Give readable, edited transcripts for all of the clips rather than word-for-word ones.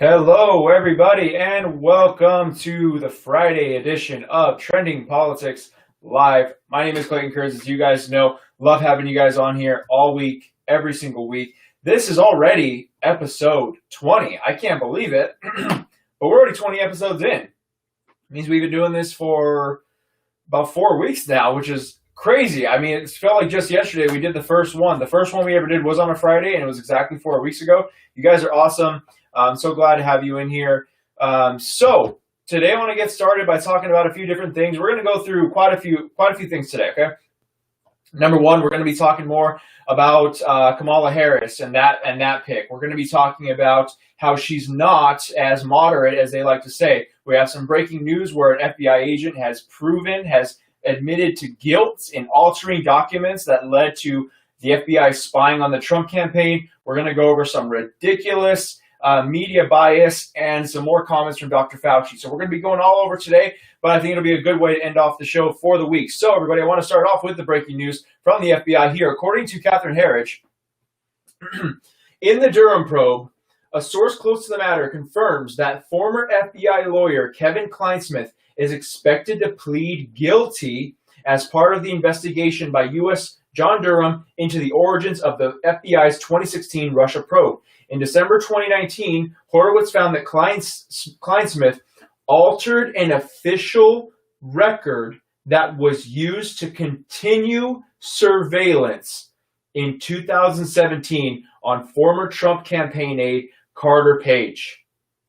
Hello, everybody, and welcome to the Friday edition of Trending Politics Live. My name is Clayton Kurz. As you guys know, love having you guys on here all week, every single week. This is already episode 20. I can't believe it, but we're already 20 episodes in. It means we've been doing this for about 4 weeks now, which is crazy. I mean, it felt like just yesterday we did the first one. The first one we ever did was on a Friday, and it was exactly 4 weeks ago. You guys are awesome. I'm so glad to have you in here. So today I want to get started by talking about a few different things. We're going to go through quite a few things today, okay? Number one, we're going to be talking more about Kamala Harris and that pick. We're going to be talking about how she's not as moderate as they like to say. We have some breaking news where an FBI agent has admitted to guilt in altering documents that led to the FBI spying on the Trump campaign. We're going to go over some ridiculous media bias and some more comments from Dr. Fauci. So we're going to be going all over today, but I think it'll be a good way to end off the show for the week. So everybody, I want to start off with the breaking news from the FBI here. According to Catherine Harris, in the Durham probe, a source close to the matter confirms that former FBI lawyer Kevin Clinesmith is expected to plead guilty as part of the investigation by U.S. John Durham into the origins of the FBI's 2016 Russia probe. In December 2019, Horowitz found that Clinesmith altered an official record that was used to continue surveillance in 2017 on former Trump campaign aide Carter Page.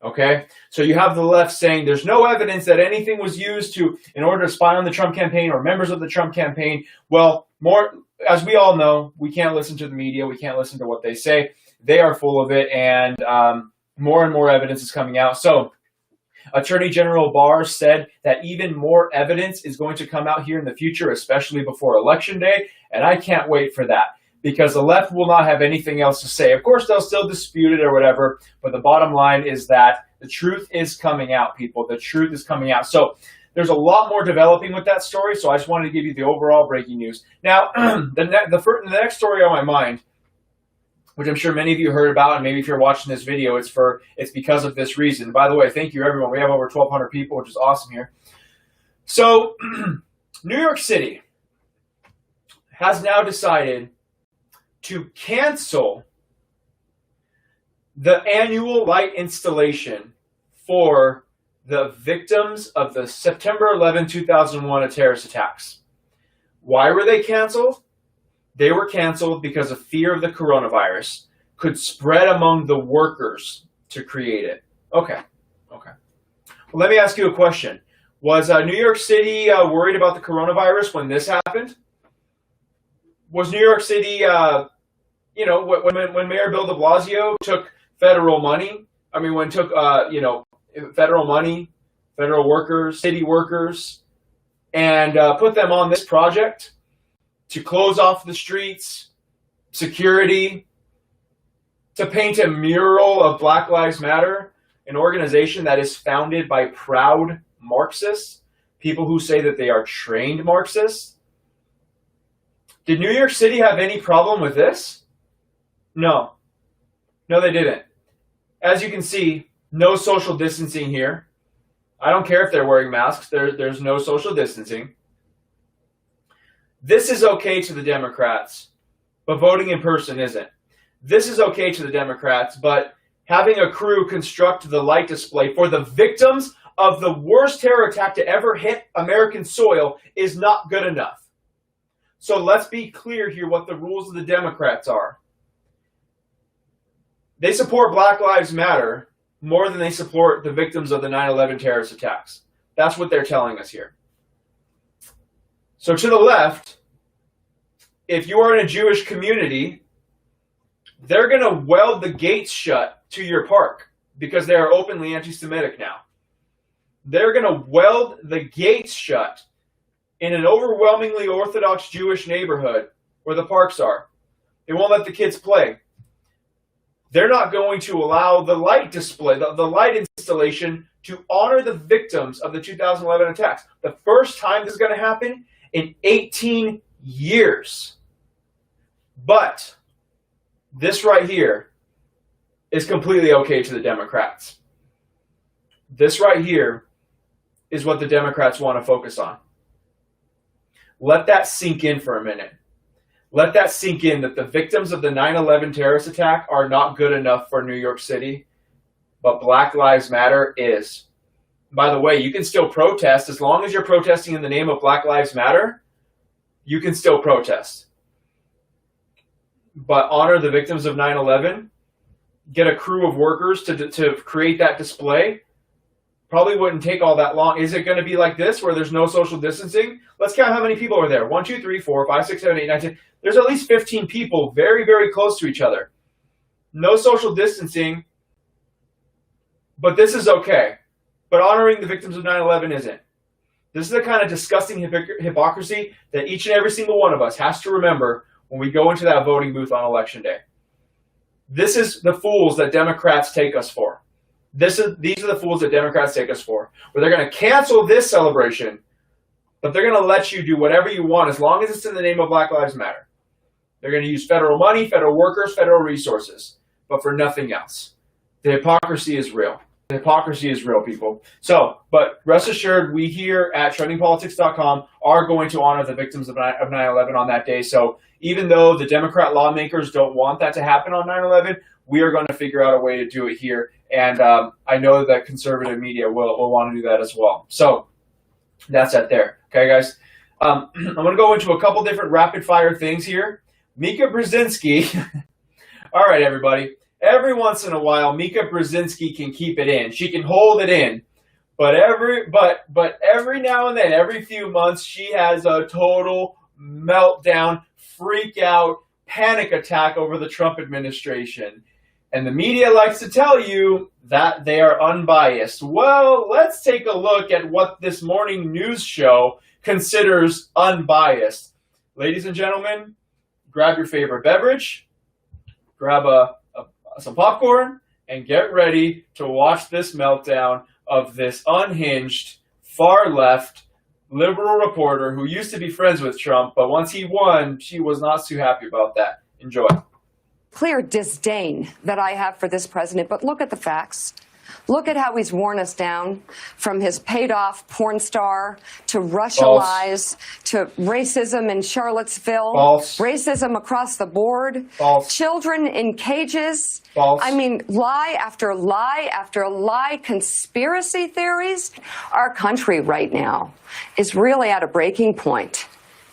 Okay, so you have the left saying there's no evidence that anything was used in order to spy on the Trump campaign or members of the Trump campaign. Well, as we all know, we can't listen to the media. We can't listen to what they say. They are full of it, and more and more evidence is coming out. So Attorney General Barr said that even more evidence is going to come out here in the future, especially before Election Day, and I can't wait for that because the left will not have anything else to say. Of course, they'll still dispute it or whatever, but the bottom line is that the truth is coming out, people. The truth is coming out. So there's a lot more developing with that story, so I just wanted to give you the overall breaking news. Now, the next story on my mind, which I'm sure many of you heard about, and maybe if you're watching this video, it's because of this reason. By the way, thank you, everyone. We have over 1,200 people, which is awesome here. So, New York City has now decided to cancel the annual light installation for the victims of the September 11, 2001 terrorist attacks. Why were they canceled? They were canceled because of fear of the coronavirus could spread among the workers to create it. Okay. Well, let me ask you a question. Was New York City worried about the coronavirus when this happened? Was New York City, when Mayor Bill de Blasio took federal money, federal money, federal workers, city workers, and put them on this project to close off the streets, security, to paint a mural of Black Lives Matter, an organization that is founded by proud Marxists, people who say that they are trained Marxists? Did New York City have any problem with this? No, they didn't. As you can see, no social distancing here. I don't care if they're wearing masks. There's no social distancing. This is okay to the Democrats, but voting in person isn't. This is okay to the Democrats, but having a crew construct the light display for the victims of the worst terror attack to ever hit American soil is not good enough. So let's be clear here what the rules of the Democrats are. They support Black Lives Matter more than they support the victims of the 9/11 terrorist attacks. That's what they're telling us here. So to the left, if you are in a Jewish community, they're going to weld the gates shut to your park because they are openly anti-Semitic now. They're going to weld the gates shut in an overwhelmingly Orthodox Jewish neighborhood where the parks are. They won't let the kids play. They're not going to allow the light display, the light installation to honor the victims of the 2011 attacks. The first time this is going to happen in 18 years. But this right here is completely okay to the Democrats. This right here is what the Democrats want to focus on. Let that sink in for a minute. Let that sink in that the victims of the 9/11 terrorist attack are not good enough for New York City, but Black Lives Matter is. By the way, you can still protest as long as you're protesting in the name of Black Lives Matter. You can still protest. But honor the victims of 9/11, get a crew of workers to create that display. Probably wouldn't take all that long. Is it going to be like this where there's no social distancing? Let's count how many people are there. 1, 2, 3, 4, 5, 6, 7, 8, 9, 10. There's at least 15 people very, very close to each other. No social distancing, but this is okay. But honoring the victims of 9/11 isn't. This is the kind of disgusting hypocrisy that each and every single one of us has to remember when we go into that voting booth on Election Day. This is the fools that Democrats take us for. These are the fools that Democrats take us for, where they're going to cancel this celebration, but they're going to let you do whatever you want as long as it's in the name of Black Lives Matter. They're going to use federal money, federal workers, federal resources, but for nothing else. The hypocrisy is real. The hypocrisy is real, people. So, but rest assured, we here at trendingpolitics.com are going to honor the victims of 9/11 on that day. So even though the Democrat lawmakers don't want that to happen on 9/11, we are going to figure out a way to do it here. And I know that conservative media will want to do that as well. So that's it there. Okay, guys? I'm going to go into a couple different rapid-fire things here. Mika Bzrezinski. All right, everybody. Every once in a while, Mika Bzrezinski can keep it in. She can hold it in. But every now and then, every few months, she has a total meltdown, freak out, panic attack over the Trump administration. And the media likes to tell you that they are unbiased. Well, let's take a look at what this morning news show considers unbiased. Ladies and gentlemen, grab your favorite beverage, grab some popcorn, and get ready to watch this meltdown of this unhinged, far-left, liberal reporter who used to be friends with Trump, but once he won, she was not too happy about that. Enjoy. Clear disdain that I have for this president, but look at the facts. Look at how he's worn us down, from his paid-off porn star to Russia False. lies to racism in Charlottesville, False. racism across the board, False. children in cages. False. I mean, lie after lie after lie, conspiracy theories. Our country right now is really at a breaking point.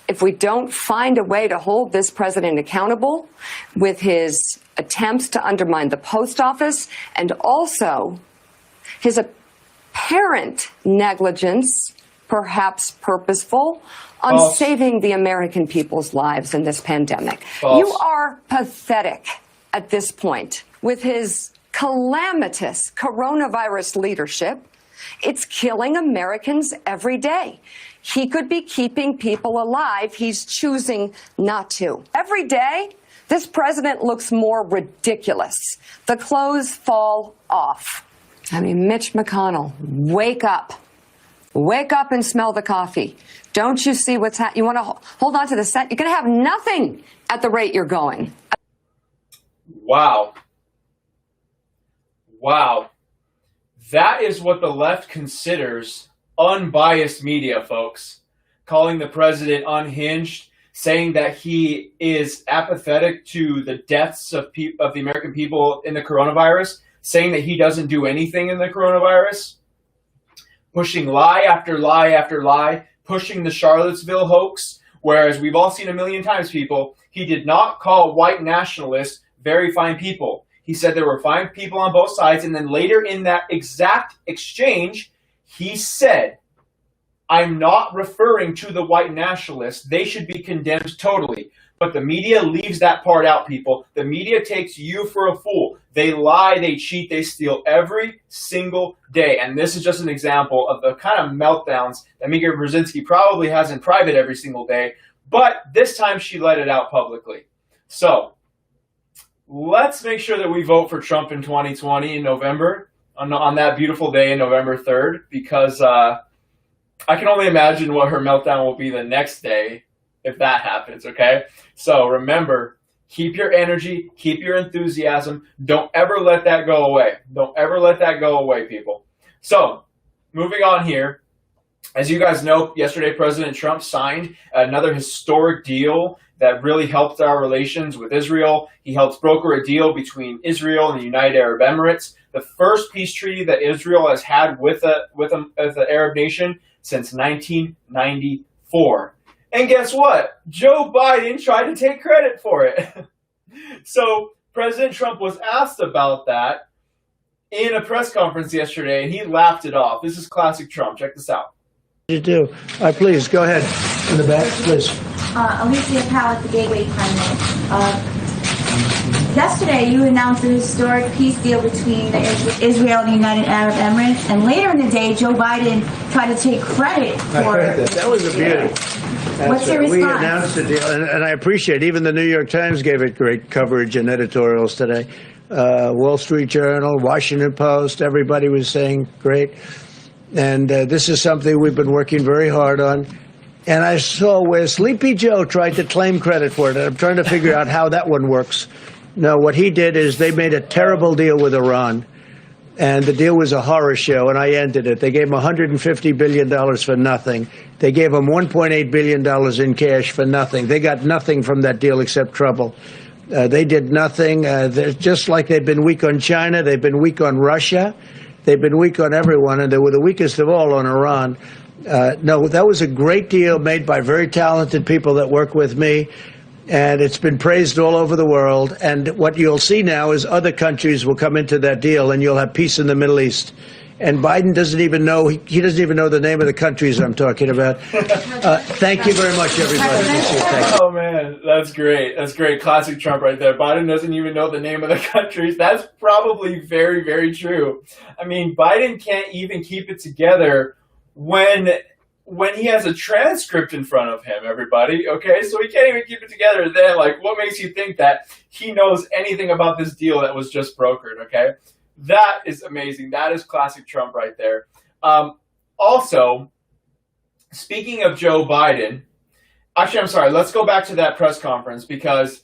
If we don't find a way to hold this president accountable with his attempts to undermine the post office and also his apparent negligence, perhaps purposeful, on False. saving the American people's lives in this pandemic. False. You are pathetic at this point with his calamitous coronavirus leadership. It's killing Americans every day. He could be keeping people alive. He's choosing not to. Every day, this president looks more ridiculous. The clothes fall off. I mean, Mitch McConnell, wake up. Wake up and smell the coffee. Don't you see what's happening? You want to hold on to the set? You're going to have nothing at the rate you're going. Wow. Wow. That is what the left considers unbiased media, folks. Calling the president unhinged, saying that he is apathetic to the deaths of the American people in the coronavirus, saying that he doesn't do anything in the coronavirus, pushing lie after lie after lie, pushing the Charlottesville hoax, whereas we've all seen a million times, people, he did not call white nationalists very fine people. He said there were fine people on both sides, and then later in that exact exchange, he said, I'm not referring to the white nationalists. They should be condemned totally. But the media leaves that part out, people. The media takes you for a fool. They lie, they cheat, they steal every single day. And this is just an example of the kind of meltdowns that Mika Bzrezinski probably has in private every single day. But this time she let it out publicly. So let's make sure that we vote for Trump in 2020 in November, on that beautiful day in November 3rd, because I can only imagine what her meltdown will be the next day if that happens, okay? So remember, keep your energy, keep your enthusiasm. Don't ever let that go away. Don't ever let that go away, people. So, moving on here. As you guys know, yesterday President Trump signed another historic deal that really helped our relations with Israel. He helped broker a deal between Israel and the United Arab Emirates, the first peace treaty that Israel has had with an Arab nation since 1994. And guess what? Joe Biden tried to take credit for it. So President Trump was asked about that in a press conference yesterday, and he laughed it off. This is classic Trump. Check this out. You do. Please, go ahead. In the back, please. Alicia Powell at the Gateway Climate. Yesterday, you announced a historic peace deal between Israel and the United Arab Emirates, and later in the day, Joe Biden tried to take credit for it. That was a beauty. What's your response? We announced the deal, and I appreciate it. Even the New York Times gave it great coverage and editorials today. Wall Street Journal, Washington Post, everybody was saying great. And this is something we've been working very hard on. And I saw where Sleepy Joe tried to claim credit for it. And I'm trying to figure out how that one works. No, what he did is they made a terrible deal with Iran. And the deal was a horror show, and I ended it. They gave him $150 billion for nothing. They gave him $1.8 billion in cash for nothing. They got nothing from that deal except trouble. They did nothing. They're just like they've been weak on China. They've been weak on Russia. They've been weak on everyone, and they were the weakest of all on Iran. No, that was a great deal made by very talented people that work with me, and it's been praised all over the world. And what you'll see now is other countries will come into that deal, and you'll have peace in the Middle East. And Biden doesn't even know, he doesn't even know the name of the countries I'm talking about. Thank you very much, everybody. Oh, man, that's great. That's great. Classic Trump right there. Biden doesn't even know the name of the countries. That's probably very, very true. I mean, Biden can't even keep it together when he has a transcript in front of him, everybody. Okay, so he can't even keep it together then. Like, what makes you think that he knows anything about this deal that was just brokered, okay? That is amazing. That is classic Trump right there. Also, speaking of Joe Biden, actually, I'm sorry. Let's go back to that press conference because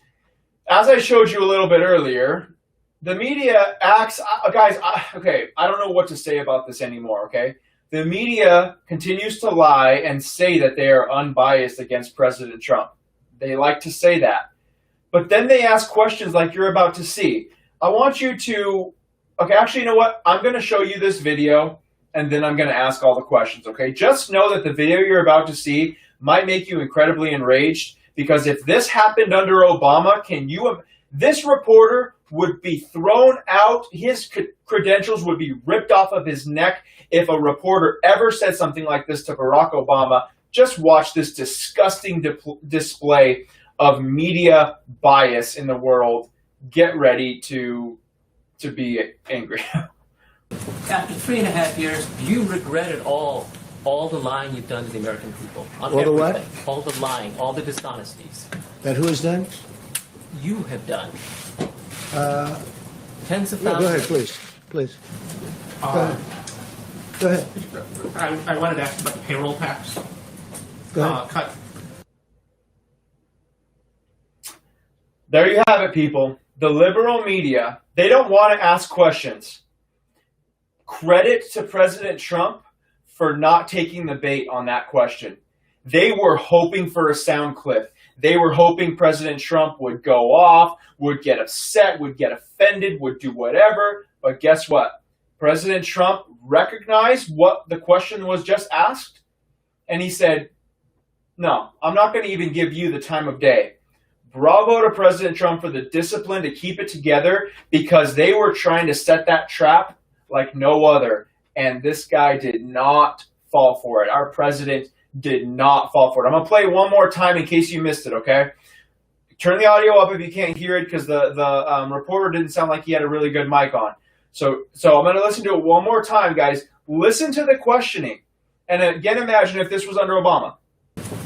as I showed you a little bit earlier, the media acts, guys, okay, I don't know what to say about this anymore, okay? The media continues to lie and say that they are unbiased against President Trump. They like to say that. But then they ask questions like you're about to see. I want you to... Okay, actually, you know what? I'm going to show you this video, and then I'm going to ask all the questions, okay? Just know that the video you're about to see might make you incredibly enraged, because if this happened under Obama, this reporter would be thrown out, his credentials would be ripped off of his neck if a reporter ever said something like this to Barack Obama. Just watch this disgusting display of media bias in the world. Get ready to be angry. After 3.5 years, you regretted all the lying you've done to the American people. On all the what? All the lying, all the dishonesties. That who has done? You have done. Tens of thousands. Go ahead, please. Please. Go ahead. I wanted to ask about the payroll tax cut. There you have it, people. The liberal media, they don't want to ask questions. Credit to President Trump for not taking the bait on that question. They were hoping for a sound clip. They were hoping President Trump would go off, would get upset, would get offended, would do whatever. But guess what? President Trump recognized what the question was just asked, and he said, no, I'm not going to even give you the time of day. Bravo to President Trump for the discipline to keep it together, because they were trying to set that trap like no other. And this guy did not fall for it. Our president did not fall for it. I'm going to play it one more time in case you missed it, okay? Turn the audio up if you can't hear it, because the reporter didn't sound like he had a really good mic on. So I'm going to listen to it one more time, guys. Listen to the questioning. And again, imagine if this was under Obama.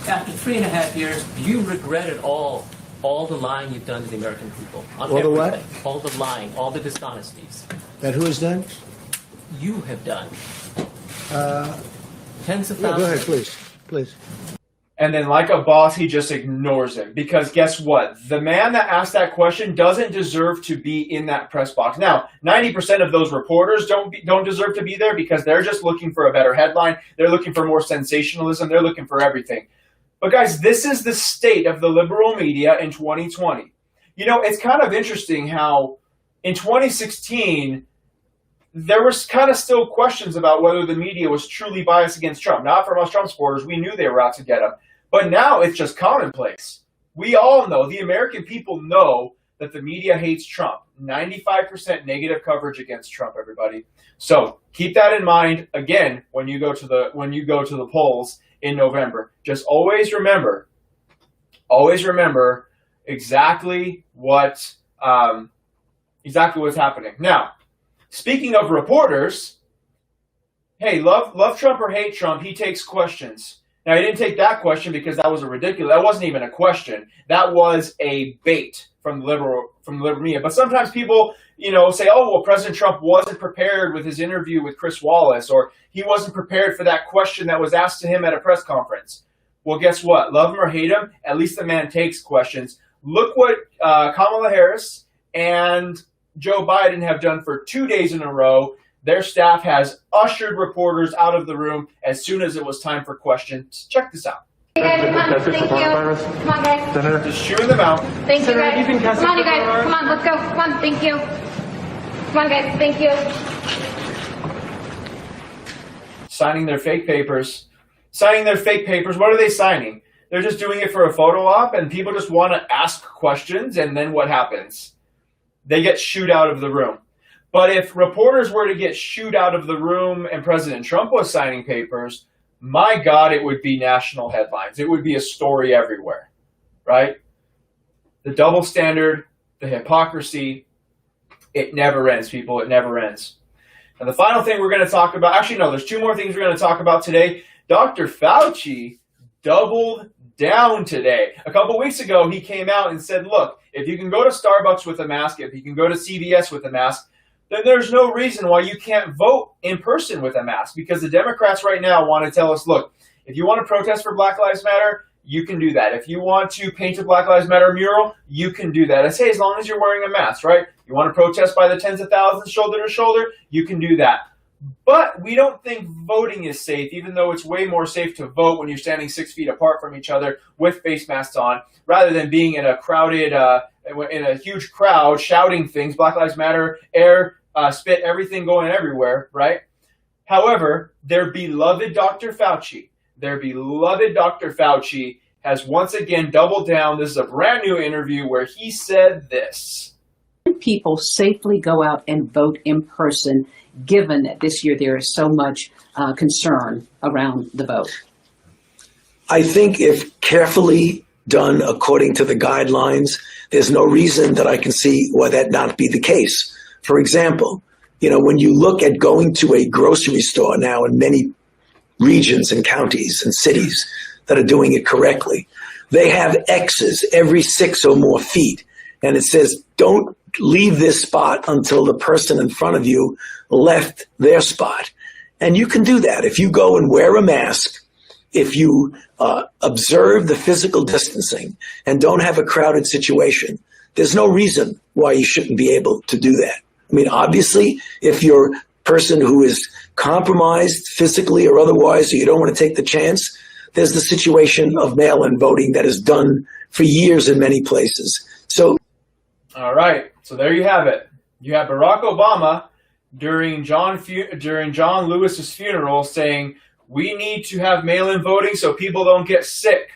After 3.5 years, you regretted all the lying you've done to the American people. On all the what? All the lying, all the dishonesties. That who has done? You have done. Tens of thousands. Go ahead, please. Please. And then like a boss, he just ignores him. Because guess what? The man that asked that question doesn't deserve to be in that press box. Now, 90% of those reporters don't deserve to be there because they're just looking for a better headline. They're looking for more sensationalism. They're looking for everything. But guys, this is the state of the liberal media in 2020. You know, it's kind of interesting how in 2016, there was kind of still questions about whether the media was truly biased against Trump. Not from us Trump supporters. We knew they were out to get him. But now it's just commonplace. We all know, the American people know that the media hates Trump. 95% negative coverage against Trump, everybody. So keep that in mind, again, when you go to the polls in November. Just always remember exactly what's happening. Now, speaking of reporters, hey, love Trump or hate Trump, he takes questions. Now, he didn't take that question because that was that wasn't even a question. That was a bait from the liberal media. But sometimes people, say, oh, well, President Trump wasn't prepared with his interview with Chris Wallace, or he wasn't prepared for that question that was asked to him at a press conference. Well, guess what? Love him or hate him, at least the man takes questions. Look what Kamala Harris and Joe Biden have done for 2 days in a row. Their staff has ushered reporters out of the room as soon as it was time for questions. Check this out. Hey guys, come on, thank you. Come on, guys. Senator, just shooing them out. Thank you, guys. Come on, you guys. Come on, let's go. Come on, thank you. Come on, guys. Thank you. Signing their fake papers. What are they signing? They're just doing it for a photo op, and people just want to ask questions, and then what happens? They get shooed out of the room. But if reporters were to get shooed out of the room and President Trump was signing papers, my God, it would be national headlines. It would be a story everywhere, right? The double standard, the hypocrisy, it never ends, people. It never ends. And the final thing we're going to talk about, actually, no, there's two more things we're going to talk about today. Dr. Fauci doubled down today. A couple weeks ago, he came out and said, look, if you can go to Starbucks with a mask, if you can go to CVS with a mask, then there's no reason why you can't vote in person with a mask, because the Democrats right now want to tell us, look, if you want to protest for Black Lives Matter, you can do that. If you want to paint a Black Lives Matter mural, you can do that. I say as long as you're wearing a mask, right? You want to protest by the tens of thousands shoulder to shoulder, you can do that. But we don't think voting is safe, even though it's way more safe to vote when you're standing 6 feet apart from each other with face masks on, rather than being in a crowded, in a huge crowd shouting things, Black Lives Matter, air, spit, everything going everywhere, right? However, their beloved Dr. Fauci has once again doubled down. This is a brand new interview where he said this. People safely go out and vote in person, given that this year there is so much concern around the vote? I think if carefully done according to the guidelines, there's no reason that I can see why that not be the case. For example, when you look at going to a grocery store now in many regions and counties and cities that are doing it correctly, they have X's every 6 or more feet. And it says, don't leave this spot until the person in front of you left their spot. And you can do that. If you go and wear a mask, if you observe the physical distancing and don't have a crowded situation, there's no reason why you shouldn't be able to do that. I mean, obviously, if you're a person who is compromised physically or otherwise, or you don't want to take the chance, there's the situation of mail-in voting that is done for years in many places. So, all right. So there you have it. You have Barack Obama during John Lewis's funeral saying, we need to have mail-in voting so people don't get sick.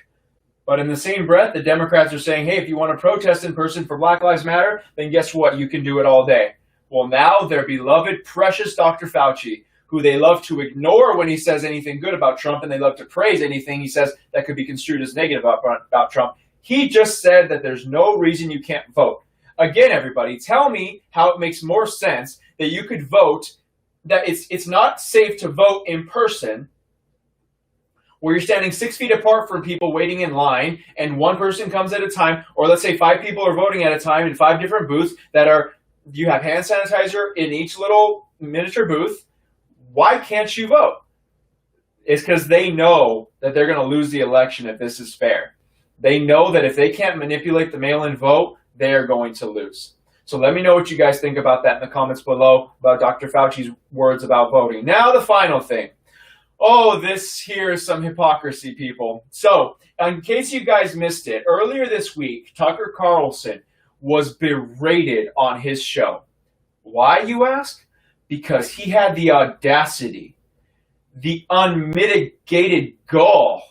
But in the same breath, the Democrats are saying, hey, if you want to protest in person for Black Lives Matter, then guess what? You can do it all day. Well, now their beloved, precious Dr. Fauci, who they love to ignore when he says anything good about Trump, and they love to praise anything he says that could be construed as negative about Trump, he just said that there's no reason you can't vote. Again, everybody, tell me how it makes more sense that you could vote, that it's not safe to vote in person, where you're standing 6 feet apart from people waiting in line, and one person comes at a time, or let's say 5 people are voting at a time in 5 different booths you have hand sanitizer in each little miniature booth. Why can't you vote? is because they know that they're going to lose the election if this is fair. They know that if they can't manipulate the mail-in vote, they are going to lose. So let me know what you guys think about that in the comments below, about Dr. Fauci's words about voting. Now the final thing. Oh, this here is some hypocrisy, people. So, in case you guys missed it, earlier this week, Tucker Carlson was berated on his show. Why, you ask? Because he had the audacity, the unmitigated gall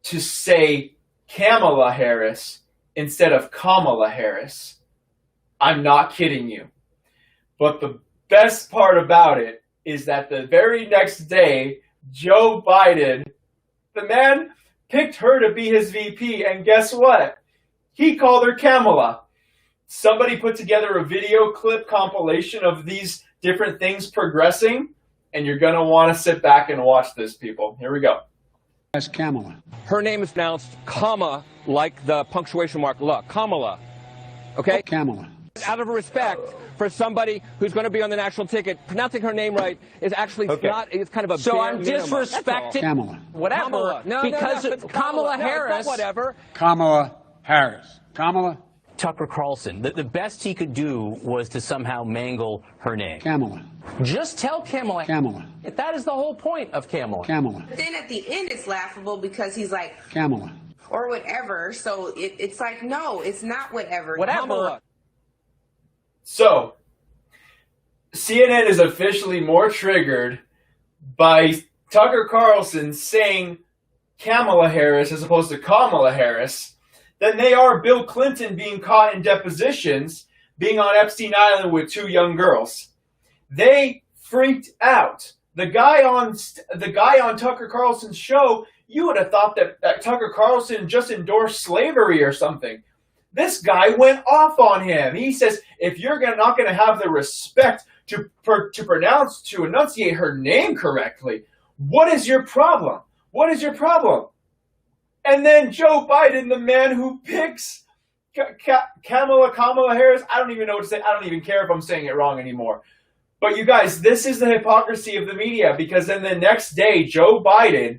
to say Kamala Harris instead of Kamala Harris. I'm not kidding you. But the best part about it is that the very next day, Joe Biden, the man picked her to be his VP, and guess what? He called her Kamala. Somebody put together a video clip compilation of these different things progressing, and you're going to want to sit back and watch this, people. Here we go. That's Kamala. Her name is pronounced comma, like the punctuation mark la. Kamala. Okay? Kamala. Out of respect for somebody who's going to be on the national ticket, pronouncing her name right is actually not, it's kind of a So I'm minimum. disrespecting Kamala. whatever Kamala. No, because it's Kamala No, Harris. it's not whatever. Kamala Harris. Kamala. Tucker Carlson. The best he could do was to somehow mangle her name. Kamala. Just tell Kamala. Kamala. That is the whole point of Kamala. Kamala. Then at the end, it's laughable because he's like, Kamala. or whatever. So it's like, no, it's not whatever. Whatever. So, CNN is officially more triggered by Tucker Carlson saying Kamala Harris as opposed to Kamala Harris than they are Bill Clinton being caught in depositions, being on Epstein Island with 2 young girls. They freaked out. The guy on Tucker Carlson's show, you would have thought that Tucker Carlson just endorsed slavery or something. This guy went off on him. He says, if you're not going to have the respect to enunciate her name correctly, what is your problem? What is your problem? And then Joe Biden, the man who picks Kamala Harris, I don't even know what to say. I don't even care if I'm saying it wrong anymore. But you guys, this is the hypocrisy of the media, because then the next day, Joe Biden,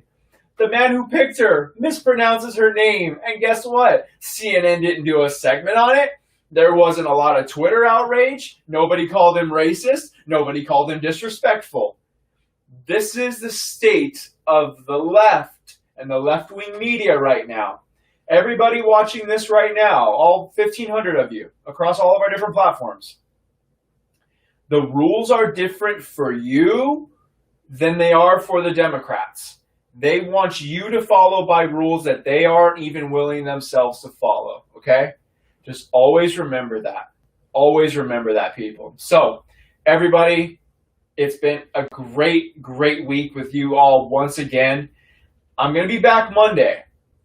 the man who picked her, mispronounces her name. And guess what? CNN didn't do a segment on it. There wasn't a lot of Twitter outrage. Nobody called him racist. Nobody called him disrespectful. This is the state of the left and the left-wing media right now. Everybody watching this right now, all 1,500 of you, across all of our different platforms, the rules are different for you than they are for the Democrats. They want you to follow by rules that they aren't even willing themselves to follow, okay? Just always remember that. Always remember that, people. So, everybody, it's been a great, great week with you all once again. I'm going to be back Monday.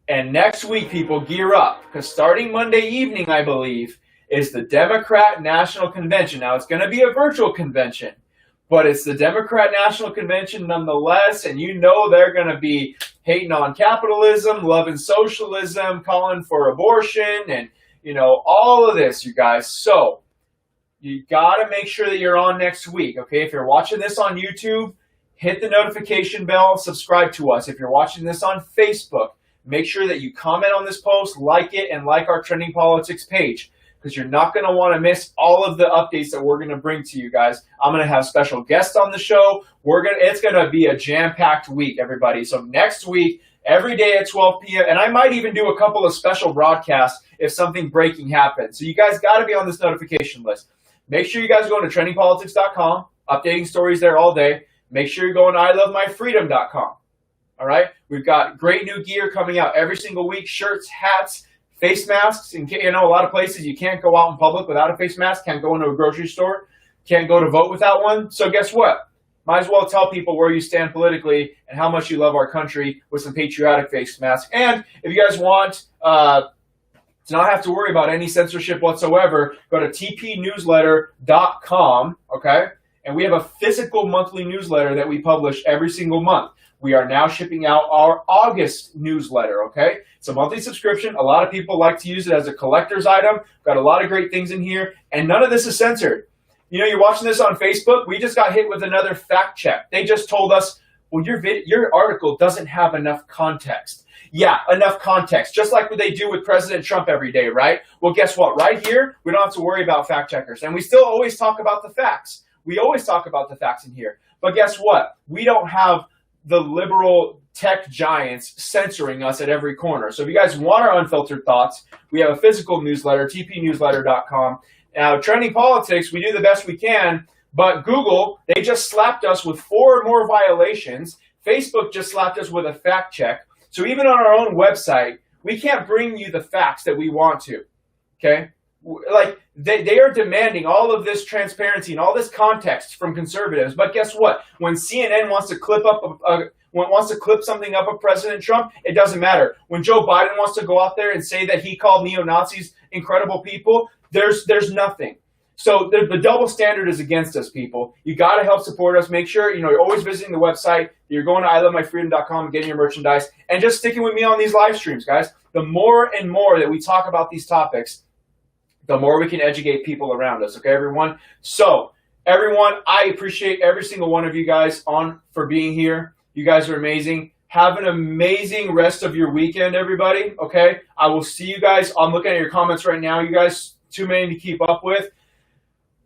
And next week, people, gear up. Because starting Monday evening, I believe, is the Democrat National Convention. Now, it's going to be a virtual convention. But it's the Democrat National Convention nonetheless, and you know they're going to be hating on capitalism, loving socialism, calling for abortion, and, you know, all of this, you guys. So, you got to make sure that you're on next week, okay? If you're watching this on YouTube, hit the notification bell, subscribe to us. If you're watching this on Facebook, make sure that you comment on this post, like it, and like our Trending Politics page, because you're not going to want to miss all of the updates that we're going to bring to you guys. I'm going to have special guests on the show. It's going to be a jam-packed week, everybody. So next week, every day at 12 p.m., and I might even do a couple of special broadcasts if something breaking happens. So you guys got to be on this notification list. Make sure you guys go to trendingpolitics.com, updating stories there all day. Make sure you're going to ilovemyfreedom.com. All right? We've got great new gear coming out every single week, shirts, hats, face masks. And you know, a lot of places you can't go out in public without a face mask, can't go into a grocery store, can't go to vote without one. So guess what? Might as well tell people where you stand politically and how much you love our country with some patriotic face masks. And if you guys want to not have to worry about any censorship whatsoever, go to tpnewsletter.com, okay? And we have a physical monthly newsletter that we publish every single month. We are now shipping out our August newsletter, okay? It's a monthly subscription. A lot of people like to use it as a collector's item. Got a lot of great things in here, and none of this is censored. You know, you're watching this on Facebook. We just got hit with another fact check. They just told us well, your article doesn't have enough context. Yeah, enough context, just like what they do with President Trump every day, right? Well, guess what? Right here, we don't have to worry about fact checkers. And we still always talk about the facts. We always talk about the facts in here. But guess what? We don't have the liberal tech giants censoring us at every corner. So if you guys want our unfiltered thoughts, we have a physical newsletter, tpnewsletter.com. Now, Trending Politics, we do the best we can, but Google, they just slapped us with 4 more violations. Facebook just slapped us with a fact check. So even on our own website, we can't bring you the facts that we want to, okay? Like, they are demanding all of this transparency and all this context from conservatives. But guess what? When CNN wants to clip something up of President Trump, it doesn't matter. When Joe Biden wants to go out there and say that he called neo-Nazis incredible people, there's nothing. So the double standard is against us, people. You got to help support us. Make sure you're always visiting the website. You're going to ilovemyfreedom.com and getting your merchandise, and just sticking with me on these live streams, guys. The more and more that we talk about these topics, the more we can educate people around us. Okay, everyone. So everyone, I appreciate every single one of you guys for being here. You guys are amazing. Have an amazing rest of your weekend, everybody. Okay, I will see you guys. I'm looking at your comments right now. You guys, too many to keep up with.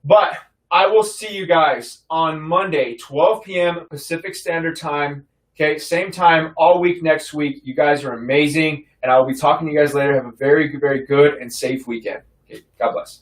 But I will see you guys on Monday, 12 p.m. Pacific Standard Time. Okay, same time all week next week. You guys are amazing, and I will be talking to you guys later. Have a very, very good and safe weekend. Okay, God bless.